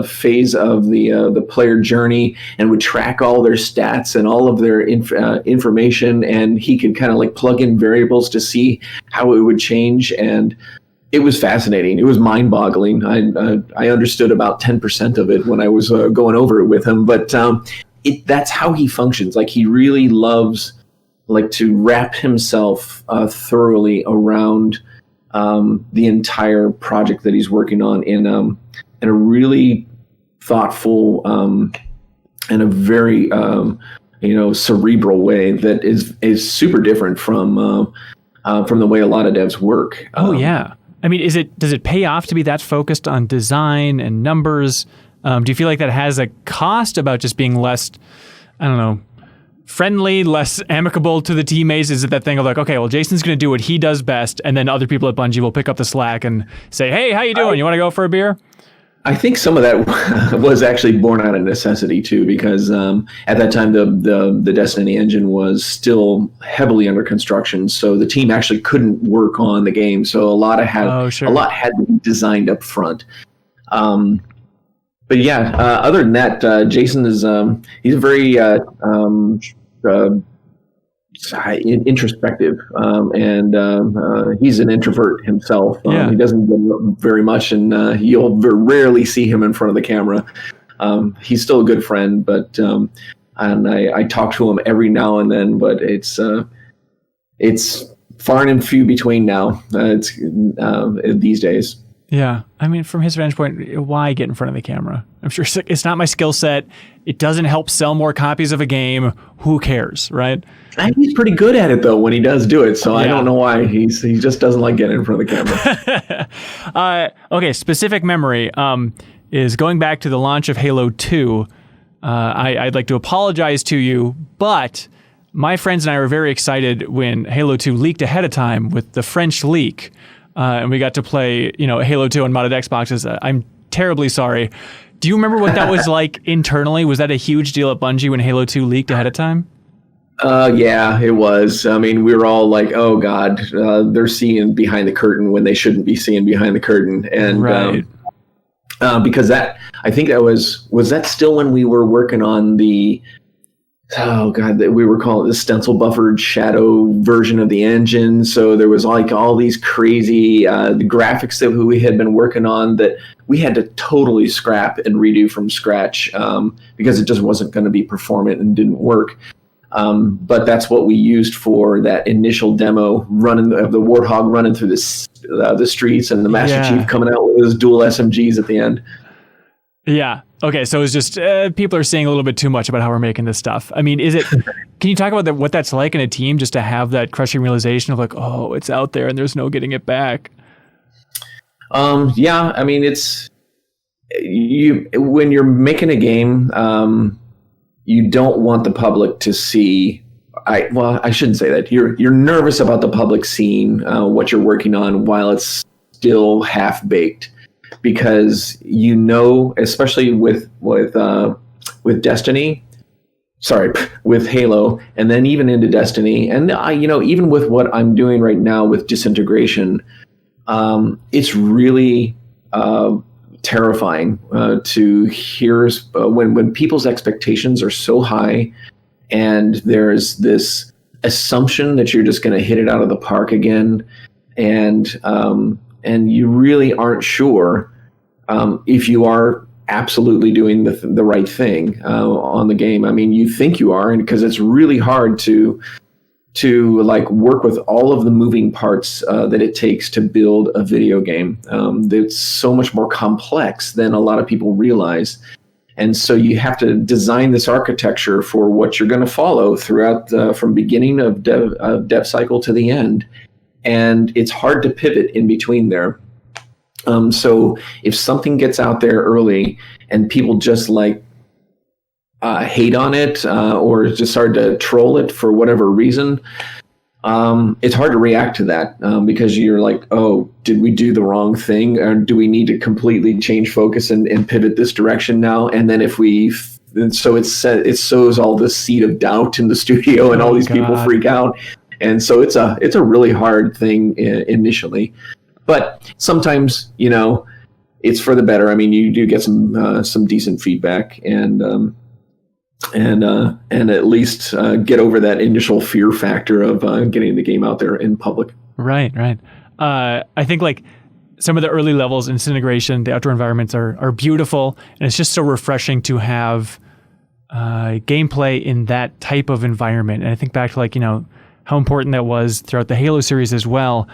phase of the player journey, and would track all their stats and all of their information, and he could kind of like plug in variables to see how it would change. And it was fascinating. It was mind-boggling. I understood about 10% of it when I was going over it with him, but that's how he functions. Like, he really loves like to wrap himself thoroughly around the entire project that he's working on in a really thoughtful and a very cerebral way that is super different from the way a lot of devs work. Oh yeah. I mean, does it pay off to be that focused on design and numbers? Do you feel like that has a cost about just being less, I don't know, friendly, less amicable to the teammates? Is it that thing of like, okay, well, Jason's going to do what he does best, and then other people at Bungie will pick up the slack and say, hey, how you doing? You want to go for a beer? I think some of that was actually born out of necessity too, because at that time the Destiny engine was still heavily under construction, so the team actually couldn't work on the game. So a lot had to be designed up front. But yeah, other than that, Jason is he's a very introspective, and he's an introvert himself. He doesn't do very much, and you'll rarely see him in front of the camera. He's still a good friend, but and I talk to him every now and then, but it's far and few between now. It's these days. Yeah. I mean, from his vantage point, why get in front of the camera? I'm sure it's not my skill set. It doesn't help sell more copies of a game. Who cares, right? He's pretty good at it, though, when he does do it. So I don't know why. He just doesn't like getting in front of the camera. Okay, specific memory is going back to the launch of Halo 2. I'd like to apologize to you, but my friends and I were very excited when Halo 2 leaked ahead of time with the French leak. And we got to play, Halo 2 on modded Xboxes. I'm terribly sorry. Do you remember what that was like internally? Was that a huge deal at Bungie when Halo 2 leaked ahead of time? Yeah, it was. I mean, we were all like, oh, God, they're seeing behind the curtain when they shouldn't be seeing behind the curtain. And right. Because I think that was that still when we were working on the, oh God, we were calling it the stencil buffered shadow version of the engine. So there was like all these crazy the graphics that we had been working on that we had to totally scrap and redo from scratch because it just wasn't going to be performant and didn't work. But that's what we used for that initial demo running of the Warthog running through the streets and the Master Chief coming out with his dual SMGs at the end. Yeah. Okay. So it's just people are saying a little bit too much about how we're making this stuff. I mean, can you talk about what that's like in a team just to have that crushing realization of like, oh, it's out there and there's no getting it back? Yeah. I mean, when you're making a game, you don't want the public to see. I shouldn't say that. You're nervous about the public seeing what you're working on while it's still half baked. Because especially with Destiny, with Halo, and then even into Destiny, and even with what I'm doing right now with Disintegration, it's really terrifying to hear when people's expectations are so high, and there's this assumption that you're just going to hit it out of the park again, and you really aren't sure if you are absolutely doing the right thing on the game. I mean, you think you are, and because it's really hard to like work with all of the moving parts that it takes to build a video game. It's so much more complex than a lot of people realize. And so you have to design this architecture for what you're going to follow throughout from beginning of dev cycle to the end. And it's hard to pivot in between there. So if something gets out there early and people just like hate on it or just start to troll it for whatever reason, it's hard to react to that because you're like, oh, did we do the wrong thing? Or do we need to completely change focus and pivot this direction now? And then it sows all this seed of doubt in the studio and all these people freak out. And so it's a really hard thing initially, but sometimes, it's for the better. I mean, you do get some decent feedback, and at least get over that initial fear factor of getting the game out there in public. Right. I think like some of the early levels in Disintegration, the outdoor environments are beautiful, and it's just so refreshing to have gameplay in that type of environment. And I think back to like, how important that was throughout the Halo series as well.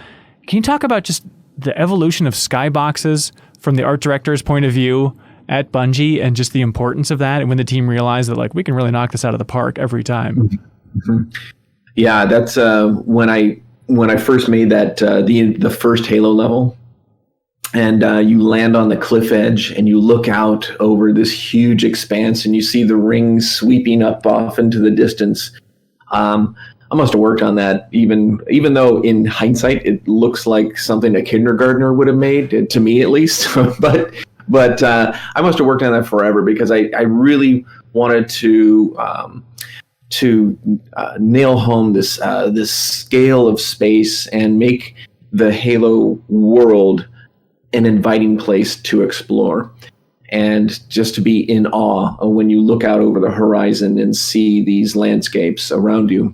Can you talk about just the evolution of Skyboxes from the art director's point of view at Bungie, and just the importance of that, and when the team realized that like we can really knock this out of the park every time? Mm-hmm. Yeah, that's when I first made that the first Halo level, and you land on the cliff edge and you look out over this huge expanse and you see the rings sweeping up off into the distance. I must have worked on that, even though in hindsight it looks like something a kindergartner would have made, to me at least. But I must have worked on that forever, because I really wanted to nail home this scale of space and make the Halo world an inviting place to explore, and just to be in awe when you look out over the horizon and see these landscapes around you.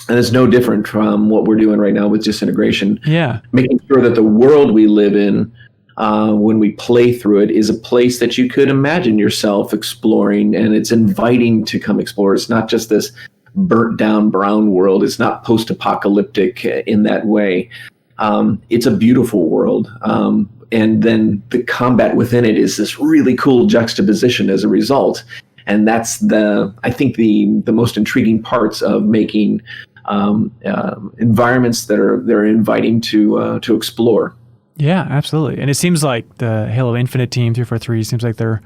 And it's no different from what we're doing right now with Disintegration. Yeah, making sure that the world we live in, when we play through it, is a place that you could imagine yourself exploring, and it's inviting to come explore. It's not just this burnt down brown world. It's not post-apocalyptic in that way. It's a beautiful world. And then the combat within it is this really cool juxtaposition as a result. And that's I think the most intriguing parts of making environments that are inviting to explore. Yeah, absolutely. And it seems like the Halo Infinite team 343 seems like they're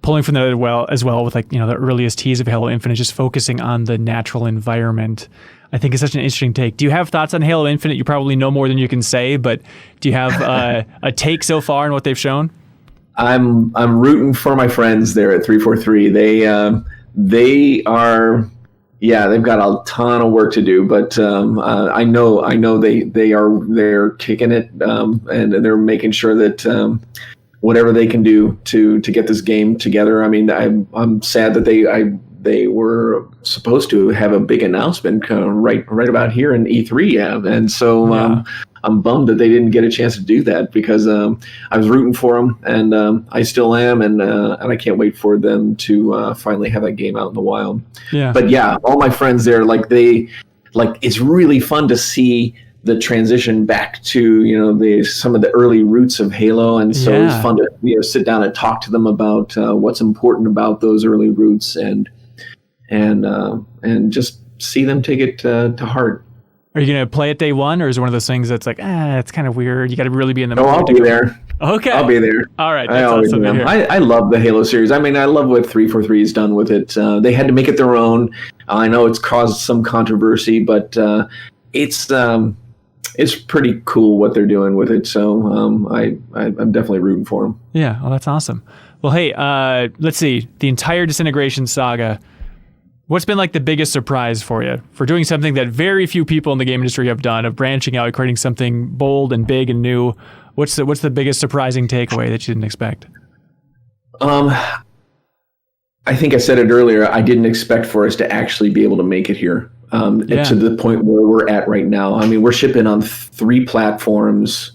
pulling from that as well with like, the earliest tease of Halo Infinite, just focusing on the natural environment. I think it's such an interesting take. Do you have thoughts on Halo Infinite? You probably know more than you can say, but do you have a take so far on what they've shown? I'm rooting for my friends there at 343. They are, they've got a ton of work to do, but I know they're kicking it, and they're making sure that whatever they can do to get this game together. I mean, I'm sad that they were supposed to have a big announcement right about here in E3, and so I'm bummed that they didn't get a chance to do that, because I was rooting for them, and I still am, and I can't wait for them to finally have that game out in the wild. Yeah. But yeah, all my friends there, it's really fun to see the transition back to some of the early roots of Halo, and so it's fun to sit down and talk to them about what's important about those early roots, and just see them take it to heart. Are you going to play it day one, or is it one of those things that's like, it's kind of weird? You got to really be in the mood. No, I'll be there. Okay. I'll be there. All right. That's awesome to hear. I love the Halo series. I mean, I love what 343's done with it. They had to make it their own. I know it's caused some controversy, but it's pretty cool what they're doing with it. So I'm definitely rooting for them. Yeah. Well, that's awesome. Well, hey, let's see. The entire Disintegration saga, what's been like the biggest surprise for you for doing something that very few people in the game industry have done, of branching out, creating something bold and big and new? What's the biggest surprising takeaway that you didn't expect? I think I said it earlier. I didn't expect for us to actually be able to make it here to the point where we're at right now. I mean, we're shipping on 3 platforms.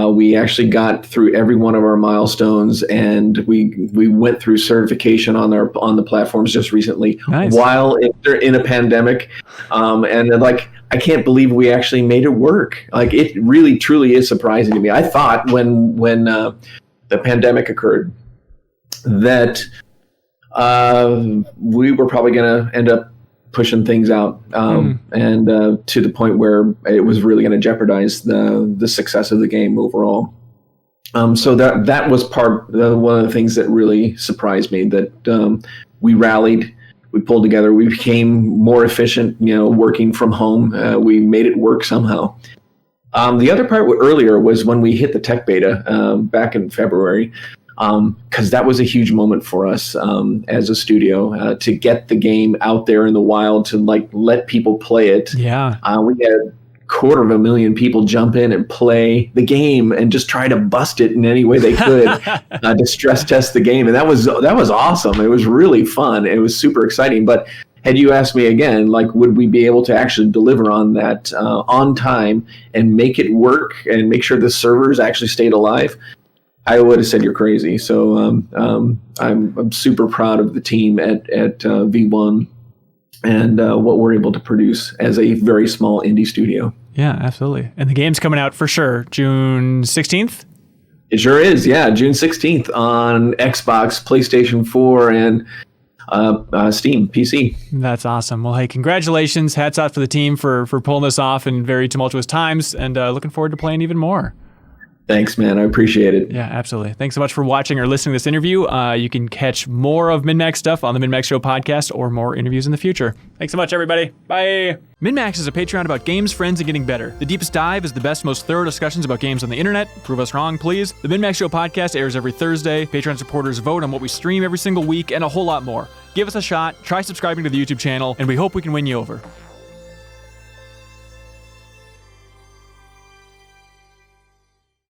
We actually got through every one of our milestones, and we went through certification on the platforms just recently. Nice. While in a pandemic, and I can't believe we actually made it work. Like, it really truly is surprising to me. I thought when the pandemic occurred that we were probably going to end up pushing things out, and to the point where it was really going to jeopardize the success of the game overall. So that was one of the things that really surprised me, that we rallied, we pulled together, we became more efficient, working from home. We made it work somehow. The other part earlier was when we hit the tech beta back in February, because that was a huge moment for us as a studio, to get the game out there in the wild, to let people play it. Yeah, we had 250,000 people jump in and play the game and just try to bust it in any way they could to stress test the game. And that was awesome. It was really fun. It was super exciting. But had you asked me again, like, would we be able to actually deliver on that on time and make it work and make sure the servers actually stayed alive? I would have said you're crazy. So I'm super proud of the team at V1 and what we're able to produce as a very small indie studio. Yeah, absolutely. And the game's coming out for sure, June 16th? It sure is, yeah. June 16th on Xbox, PlayStation 4, and Steam, PC. That's awesome. Well, hey, congratulations. Hats off to the team for pulling this off in very tumultuous times, and looking forward to playing even more. Thanks, man. I appreciate it. Yeah, absolutely. Thanks so much for watching or listening to this interview. You can catch more of MinnMax stuff on the MinnMax Show podcast or more interviews in the future. Thanks so much, everybody. Bye. MinnMax is a Patreon about games, friends, and getting better. The Deepest Dive is the best, most thorough discussions about games on the internet. Prove us wrong, please. The MinnMax Show podcast airs every Thursday. Patreon supporters vote on what we stream every single week and a whole lot more. Give us a shot, try subscribing to the YouTube channel, and we hope we can win you over.